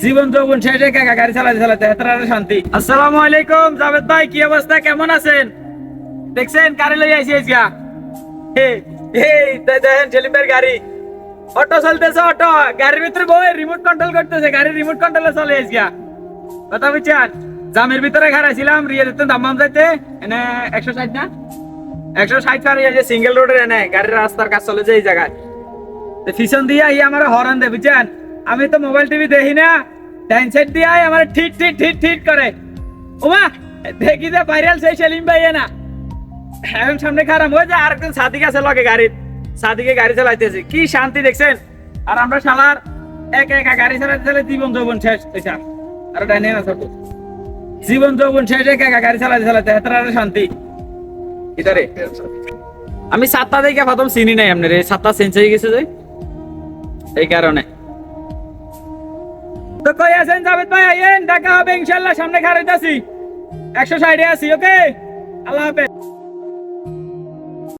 জীবন যৌবন শেষে কাকা গাড়ি চালাতে চালাতে হেতরারে শান্তি। আসসালামু আলাইকুম জাভেদ ভাই, কি অবস্থা, কেমন আছেন? দেখছেন কারে লই আইছি আজকে? দেখেন সেলিম ভাইয়ের গাড়ি, অটো চলতেছে। অটো গাড়ির ভিতরে বই রিমোট কন্ট্রোল করতেছে, গাড়ির রিমোট কন্ট্রোলে চলে আজকে। কথা বুঝছেন? জামের ভিতরে খারাইছিলাম রিয়া যেতেন দাম্মাম যাইতে, এনে 160 না 160 পার যে সিঙ্গেল রোডের এনে গাড়ির রাস্তার কাজ চলে যায় এই জায়গায়। পিছন দিয়ে আমার হরন দেয় বুঝছেন। আমি তো মোবাইল টিভি দেখি না, ডাইন সাইড দিয়ে আমার ঠিক ঠিক ঠিক ঠিক করে। ওমা দেখি যে ভাইরাল সেই সেলিম ভাই না এখন সামনে খারাপ হয়ে যায়। আর একজন সাদিক আছে লগে গাড়ির, সাদিকে গাড়ি চালাইতেছে, কি শান্তি দেখছেন। আর আমরা শালার একা একা গাড়ি চালাতে চালাতে জীবন যৌবন শেষ হয়েছে। আর ডাইনে না ছোট জীবন যৌবন শেষ, একা একা গাড়ি চালাতে চালাতে হেতরারে শান্তি। এটারে আমি 7টা দেখে প্রথম চিনি নাই, আপনার এই 7টা চেঞ্জ হয়ে গেছে যে এই কারণে। তো কই আছেন জাভেদ ভাই? আইয়েন, দেখা হবে ইনশাআল্লাহ, সামনে খারাইতাছি 160 এ আছি। ওকে, আল্লাহ হাফেজ।